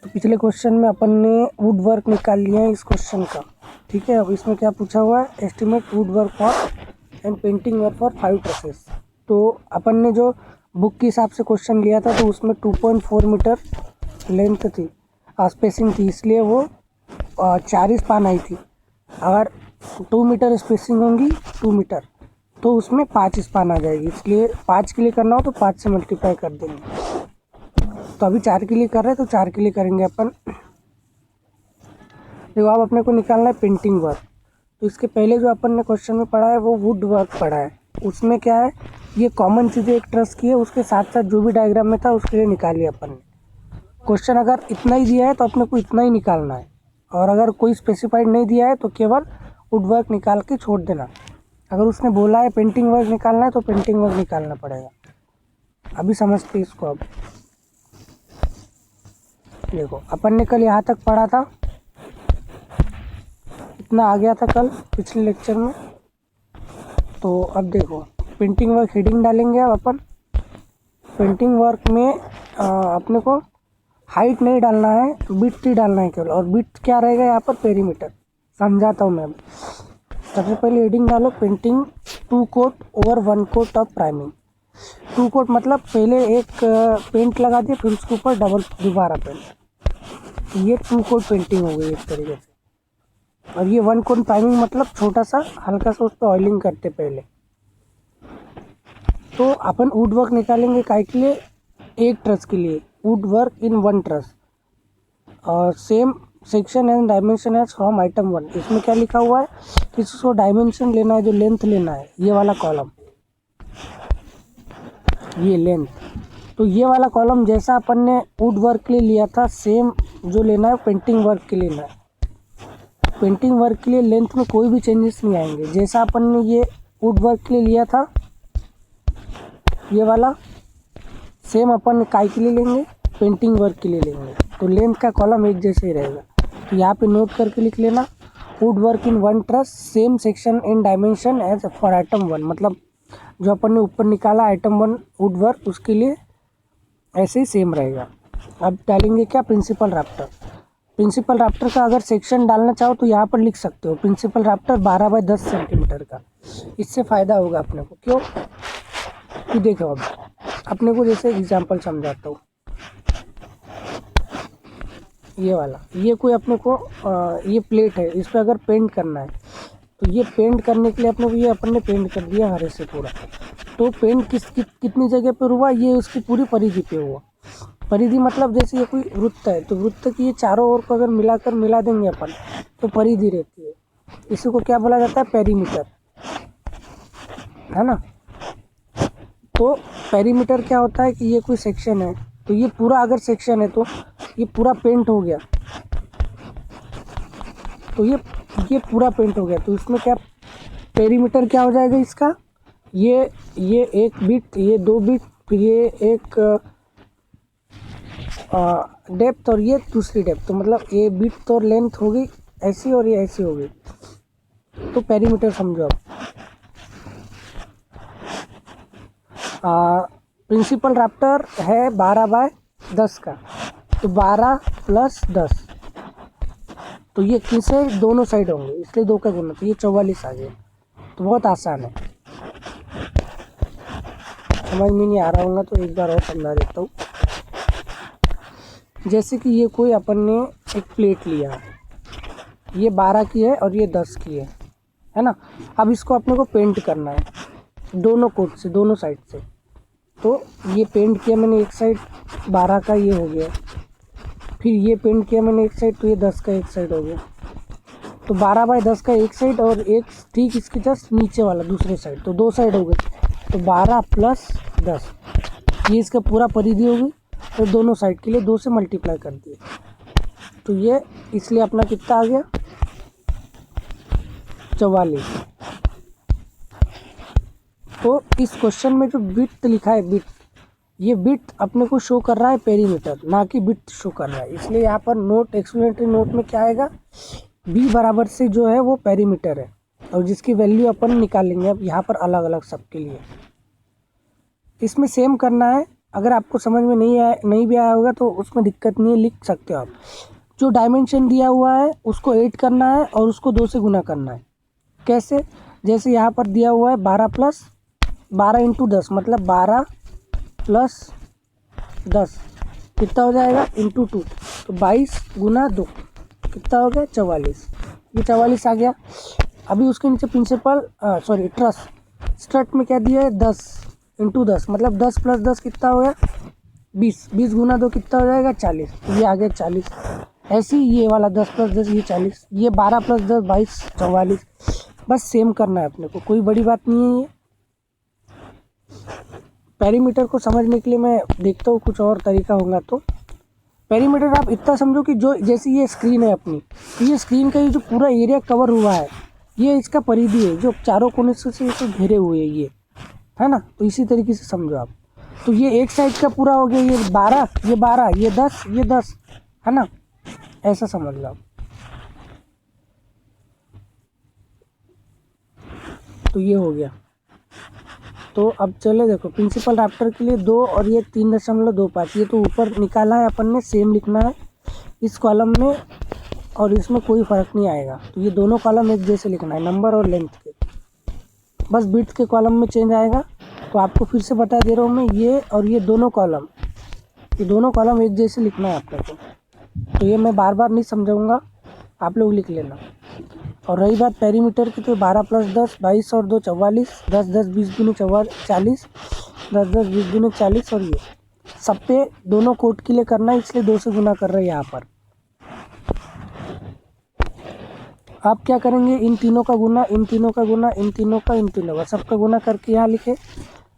तो पिछले क्वेश्चन में अपन ने वुड वर्क निकाल लिया है इस क्वेश्चन का, ठीक है। अब इसमें क्या पूछा हुआ है, estimate would work for and painting work for 5 trusses. तो अपन ने जो बुक के हिसाब से क्वेश्चन लिया था तो उसमें 2.4 मीटर लेंथ थी, स्पेसिंग थी, इसलिए वो 4 स्पान आई थी। अगर 2 मीटर स्पेसिंग होंगी 2 मीटर तो उसमें 5 स्पान आ जाएगी, इसलिए 5 के लिए करना हो तो 5 से मल्टीप्लाई कर देंगे। तो अभी 4 के लिए कर रहे हैं तो 4 के लिए करेंगे अपन। देखो अब अपने को निकालना है पेंटिंग वर्क। तो इसके पहले जो अपन ने क्वेश्चन में पढ़ा है वो वुड वर्क पढ़ा है। उसमें क्या है, ये कॉमन चीज़ें एक ट्रस की है, उसके साथ साथ जो भी डायग्राम में था उसके लिए निकालिए अपन ने। क्वेश्चन अगर इतना ही दिया है तो अपने को इतना ही निकालना है, और अगर कोई स्पेसिफाइड नहीं दिया है तो केवल वुड वर्क निकाल के छोड़ देना। अगर उसने बोला है पेंटिंग वर्क निकालना है तो पेंटिंग वर्क निकालना पड़ेगा। अभी समझते इसको। अब देखो अपन ने कल यहाँ तक पढ़ा था, इतना आ गया था कल पिछले लेक्चर में। तो अब देखो पेंटिंग वर्क हेडिंग डालेंगे। अब अपन पेंटिंग वर्क में अपने को हाइट नहीं डालना है, बिट ही डालना है केवल। और बिट क्या रहेगा यहाँ पर, पेरीमीटर। समझाता हूँ मैं। अब सबसे पहले हेडिंग डालो painting 2 coat over 1 coat of priming. 2 coat मतलब पहले एक पेंट लगा दिया, फिर उसके ऊपर दोबारा पेंट। ये 2 कोट पेंटिंग हो गई एक तरीके से। और ये 1 कोट प्राइमिंग मतलब छोटा सा हल्का सा उस पर ऑयलिंग करते पहले। तो अपन वुड वर्क निकालेंगे काय के लिए, एक ट्रस के लिए, वुड वर्क इन 1 ट्रस और same section and dimension as from item 1। इसमें क्या लिखा हुआ है कि इसको डायमेंशन लेना है, जो लेंथ लेना है, ये वाला कॉलम, ये लेंथ। तो ये वाला कॉलम जैसा अपन ने वुड वर्क के लिए लिया था सेम जो लेना है पेंटिंग वर्क के लिए लेना है। पेंटिंग वर्क के लिए लेंथ में कोई भी चेंजेस नहीं आएंगे। जैसा अपन ने ये वुड वर्क के लिए लिया था ये वाला, सेम अपन काय के लिए लेंगे, पेंटिंग वर्क के लिए लेंगे। तो लेंथ का कॉलम एक जैसे ही रहेगा। तो यहाँ पे नोट करके लिख लेना, wood work in 1 truss same section in dimension as for item 1। मतलब जो अपन ने ऊपर निकाला आइटम 1 वुड वर्क, उसके लिए ऐसे ही सेम रहेगा। अब डालेंगे क्या, प्रिंसिपल राफ्टर। प्रिंसिपल राफ्टर का अगर सेक्शन डालना चाहो तो यहाँ पर लिख सकते हो, प्रिंसिपल राफ्टर 12 बाय 10 सेंटीमीटर का। इससे फ़ायदा होगा अपने को। क्यों कि देखो अब अपने को जैसे एग्जांपल समझाता हूँ। ये वाला, ये कोई अपने को ये प्लेट है, इस पर अगर पेंट करना है तो ये पेंट करने के लिए अपने को, ये अपन ने पेंट कर दिया हरे से पूरा। तो पेंट कितनी जगह पर हुआ, ये उसकी पूरी परिधि पे हुआ। परिधि मतलब जैसे ये कोई वृत्त है तो वृत्त की ये चारों ओर को अगर मिला देंगे अपन तो परिधि रहती है। इसी को क्या बोला जाता है, पेरीमीटर, है ना। तो पेरीमीटर क्या होता है कि ये कोई सेक्शन है, तो ये पूरा अगर सेक्शन है तो ये पूरा पेंट हो गया, तो ये पूरा पेंट हो गया। तो इसमें क्या पेरीमीटर क्या हो जाएगा इसका, ये एक बिट, ये 2 बिट, फिर ये एक डेप्थ और ये दूसरी डेप्थ। तो मतलब ये बिट और लेंथ हो गई ऐसी और ये ऐसी हो गई। तो पेरीमीटर समझो अब। प्रिंसिपल राफ्टर है 12 बाय 10 का, तो 12 प्लस 10, तो ये किसे दोनों साइड होंगे, इसलिए 2 का गुना, तो ये 44 आ गया। तो बहुत आसान है। समझ में नहीं आ रहा होगा तो एक बार और समझा देता हूँ। जैसे कि ये कोई अपन ने एक प्लेट लिया है, ये 12 की है और ये 10 की है ना। अब इसको अपने को पेंट करना है दोनों कोट से, दोनों साइड से। तो ये पेंट किया मैंने एक साइड 12 का, ये हो गया। फिर ये पेंट किया मैंने एक साइड, तो ये 10 का एक साइड हो गया। तो 12 बाय 10 का एक साइड और एक ठीक इसके जस्ट नीचे वाला दूसरे साइड, तो 2 साइड हो गए। तो 12 प्लस 10, ये इसका पूरा परिधि होगी। तो दोनों साइड के लिए 2 से मल्टीप्लाई कर दिए, तो ये इसलिए अपना कितना आ गया, 44। तो इस क्वेश्चन में जो बिट लिखा है, बिट, ये बिट अपने को शो कर रहा है पेरीमीटर, ना कि बिट शो कर रहा है। इसलिए यहाँ पर नोट, एक्सप्लेनेटरी नोट में क्या आएगा, बी बराबर से जो है वो पेरीमीटर है, और जिसकी वैल्यू अपन निकालेंगे अब यहाँ पर अलग अलग सबके लिए। इसमें सेम करना है। अगर आपको समझ में नहीं भी आया होगा तो उसमें दिक्कत नहीं है, लिख सकते हो आप। जो डायमेंशन दिया हुआ है उसको 8 करना है और उसको 2 से गुना करना है। कैसे? जैसे यहाँ पर दिया हुआ है 12 इंटू 10 मतलब 12 प्लस 10 कितना हो जाएगा इंटू 2, तो 22 गुना 2 कितना हो गया 44। ये 44 आ गया। अभी उसके नीचे प्रिंसिपल ट्रस्ट में क्या दिया है 10 इंटू 10 मतलब 10 प्लस 10 कितना हो गया 20 गुना 2 कितना हो जाएगा 40, तो ये आ गया 40। ऐसे ही ये वाला 10 प्लस 10 ये 40, ये 12 प्लस 10 22 44। बस सेम करना है अपने को, कोई बड़ी बात नहीं है। ये पेरीमीटर को समझने के लिए मैं देखता हूँ कुछ और तरीका होगा। तो पेरीमीटर आप इतना समझो कि जो जैसे ये स्क्रीन है अपनी, तो ये स्क्रीन का ये जो पूरा एरिया कवर हुआ है ये इसका परिधि है, जो चारों कोने से इसे घेरे हुए है ये, है ना। तो इसी तरीके से समझो आप। तो ये एक साइड का पूरा हो गया, ये 12 ये 10 है ना, ऐसा समझ लो आप। तो ये हो गया। तो अब चले देखो प्रिंसिपल रैप्टर के लिए 2 और ये 3.25, ये तो ऊपर निकाला है अपन ने, सेम लिखना है इस कॉलम में और इसमें कोई फ़र्क नहीं आएगा। तो ये दोनों कॉलम एक जैसे लिखना है, नंबर और लेंथ के, बस बिट्स के कॉलम में चेंज आएगा। तो आपको फिर से बता दे रहा हूँ मैं, ये और ये दोनों कॉलम एक जैसे लिखना है आपको। तो ये मैं बार बार नहीं समझाऊंगा, आप लोग लिख लेना। और रही बात पेरीमीटर की, तो 12 प्लस 10 22 और 2 44, 10 10 20 गुने 40, 10 10 20 गुने 40। और ये सब पे दोनों कोट के लिए करना है, इसलिए 2 से गुना कर रहे हैं यहाँ पर। आप क्या करेंगे, इन तीनों का गुना, इन तीनों का गुना, इन तीनों का सबका गुना करके यहाँ लिखे।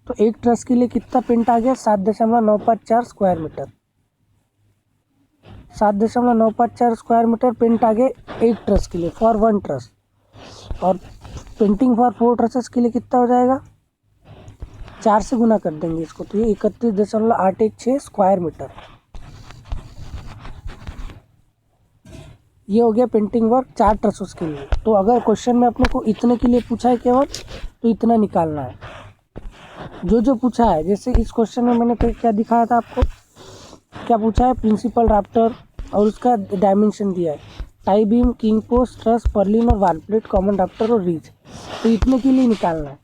तो एक ट्रस के लिए कितना पेंट आ गया 7.954 square metre, 7.954 square metre paint आ गए एक ट्रस के लिए, फॉर 1 ट्रस। और पेंटिंग फॉर 4 ट्रसेस के लिए कितना हो जाएगा, 4 से गुना कर देंगे इसको, तो ये 31.816 स्क्वायर मीटर। ये हो गया पेंटिंग वर्क 4 ट्रसेस के लिए। तो अगर क्वेश्चन में अपने को इतने के लिए पूछा है केवल, तो इतना निकालना है जो पूछा है। जैसे इस क्वेश्चन में मैंने क्या दिखाया था आपको, क्या पूछा है, प्रिंसिपल रैप्टर और उसका डायमेंशन दिया है, tie beam, king post, truss, Perlin और वाल प्लेट, कॉमन रैप्टर और रीच। तो इतने के लिए निकालना है।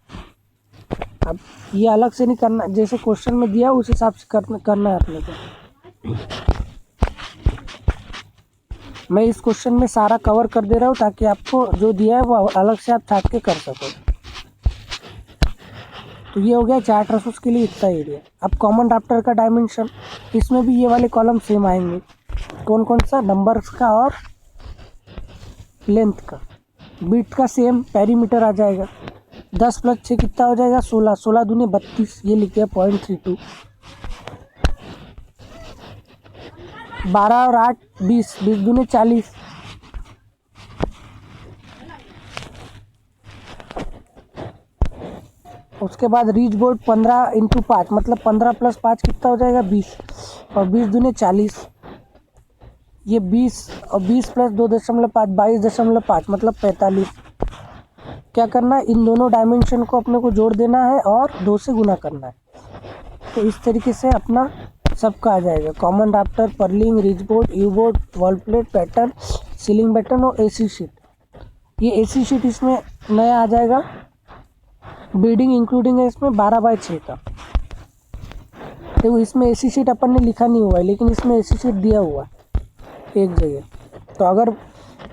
अब ये अलग से नहीं करना, जैसे क्वेश्चन में दिया उस हिसाब से करना है अपने को। मैं इस क्वेश्चन में सारा कवर कर दे रहा हूँ ताकि आपको जो दिया है वो अलग से आप छाट के कर सको। तो ये हो गया 4 ट्रसेस के लिए इतना एरिया। अब कॉमन रैप्टर का डायमेंशन, इसमें भी ये वाले कॉलम सेम आएंगे। कौन कौन सा, नंबर्स का और लेंथ का। बिट का सेम, पेरीमीटर आ जाएगा 10 प्लस 6 कितना हो जाएगा 16, 16 दूनी 32, ये लिख दिया 0.32। 12 और 8 20, 20 दूनी 40, उसके बाद रीच बोर्ड 15 इंटू 5 मतलब 15 प्लस 5 कितना हो जाएगा 20, और 20 दूनी 40, ये 20 और 20 प्लस 2.5 22.5 मतलब 45। क्या करना है, इन दोनों डायमेंशन को अपने को जोड़ देना है और 2 से गुना करना है। तो इस तरीके से अपना सबका आ जाएगा, common Raptor, pearling, rich board, you board, wall plate, pattern, ceiling pattern और एसी शीट। ये एसी शीट इसमें नया आ जाएगा, बीडिंग इंक्लूडिंग है इसमें 12/6 का। देखो इसमें एसी शीट अपन ने लिखा नहीं हुआ है, लेकिन इसमें एसी शीट दिया हुआ है एक जगह। तो अगर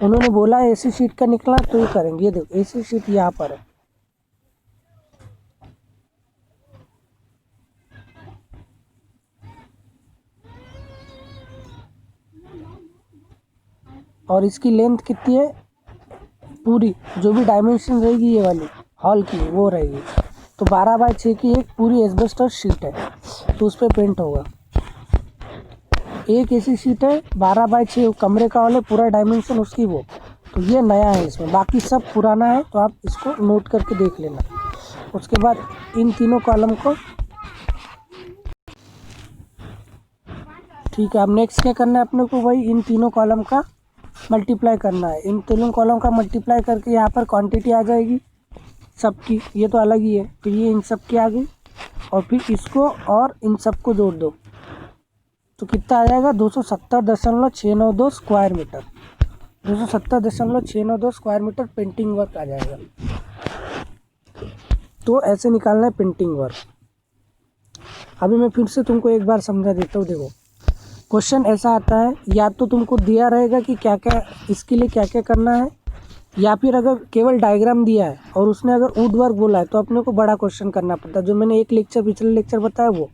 उन्होंने बोला है एसी शीट का निकला तो ये करेंगे। ये देखो एसी शीट यहाँ पर है, और इसकी लेंथ कितनी है, पूरी जो भी डायमेंशन रहेगी ये वाली हॉल की वो रहेगी। तो 12/6 की एक पूरी एस्बेस्टस शीट है, तो उस पर पेंट होगा। एक ऐसी शीट है 12/6 कमरे का हॉल है, पूरा डायमेंशन उसकी वो। तो ये नया है इसमें, बाकी सब पुराना है, तो आप इसको नोट करके देख लेना। उसके बाद इन तीनों कॉलम को, ठीक है। अब नेक्स्ट क्या करना है अपने को, वही इन तीनों कॉलम का मल्टीप्लाई करना है। इन तीनों कॉलम का मल्टीप्लाई करके यहाँ पर क्वांटिटी आ जाएगी सबकी, ये तो अलग ही है। फिर ये इन सब की आ गई, और फिर इसको और इन सबको जोड़ दो तो कितना आ जाएगा 270.692 square metre. 270.692 square metre painting work आ जाएगा। तो ऐसे निकालना है पेंटिंग वर्क। अभी मैं फिर से तुमको एक बार समझा देता हूँ। देखो क्वेश्चन ऐसा आता है, या तो तुमको दिया रहेगा कि क्या क्या इसके लिए क्या क्या करना है, या फिर अगर केवल डायग्राम दिया है और उसने अगर वुड वर्क बोला है तो अपने को बड़ा क्वेश्चन करना पड़ता है, जो मैंने एक लेक्चर पिछले लेक्चर बताया वो।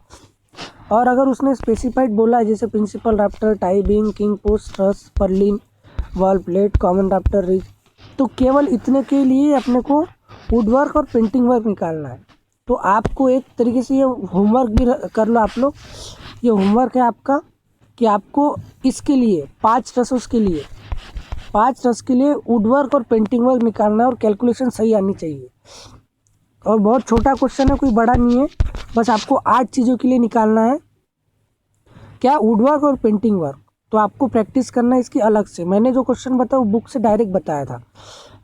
और अगर उसने स्पेसिफाइड बोला है जैसे principal rafter, tie beam, king post, truss, purlin, wall plate, common rafter, ridge, तो केवल इतने के लिए अपने को वुड वर्क और पेंटिंग वर्क निकालना है। तो आपको एक तरीके से ये होमवर्क भी कर लो आप लोग। ये होमवर्क है आपका कि आपको इसके लिए 5 ट्रसों के लिए 5 रस के लिए वुड वर्क और पेंटिंग वर्क निकालना है और कैलकुलेशन सही आनी चाहिए। और बहुत छोटा क्वेश्चन है, कोई बड़ा नहीं है, बस आपको 8 चीज़ों के लिए निकालना है। क्या? वुड वर्क और पेंटिंग वर्क। तो आपको प्रैक्टिस करना है इसकी अलग से। मैंने जो क्वेश्चन बताया वो बुक से डायरेक्ट बताया था,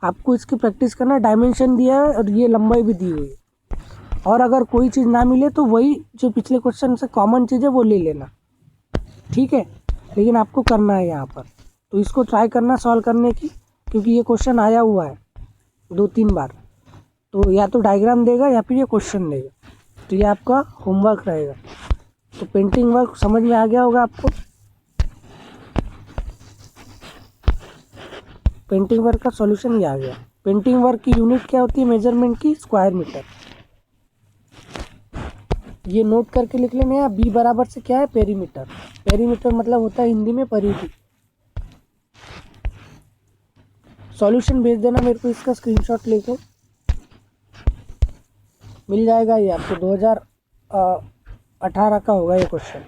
आपको इसकी प्रैक्टिस करना है। डायमेंशन दिया है और ये लंबाई भी दी हुई है। और अगर कोई चीज़ ना मिले तो वही जो पिछले क्वेश्चन से कॉमन चीज़ है वो ले लेना, ठीक है। लेकिन आपको करना है यहाँ पर, तो इसको ट्राई करना सॉल्व करने की, क्योंकि ये क्वेश्चन आया हुआ है 2-3 बार। तो या तो डायग्राम देगा या फिर ये क्वेश्चन देगा, तो ये आपका होमवर्क रहेगा। तो पेंटिंग वर्क समझ में आ गया होगा आपको। पेंटिंग वर्क का सॉल्यूशन ये आ गया। पेंटिंग वर्क की यूनिट क्या होती है मेजरमेंट की? Square metre. ये नोट करके लिख लेना है। बी बराबर से क्या है? पेरीमीटर। पेरीमीटर मतलब होता है हिंदी में परिधि। सॉल्यूशन भेज देना मेरे को, इसका स्क्रीनशॉट लेके मिल जाएगा ये आपको। 2018 का होगा ये क्वेश्चन।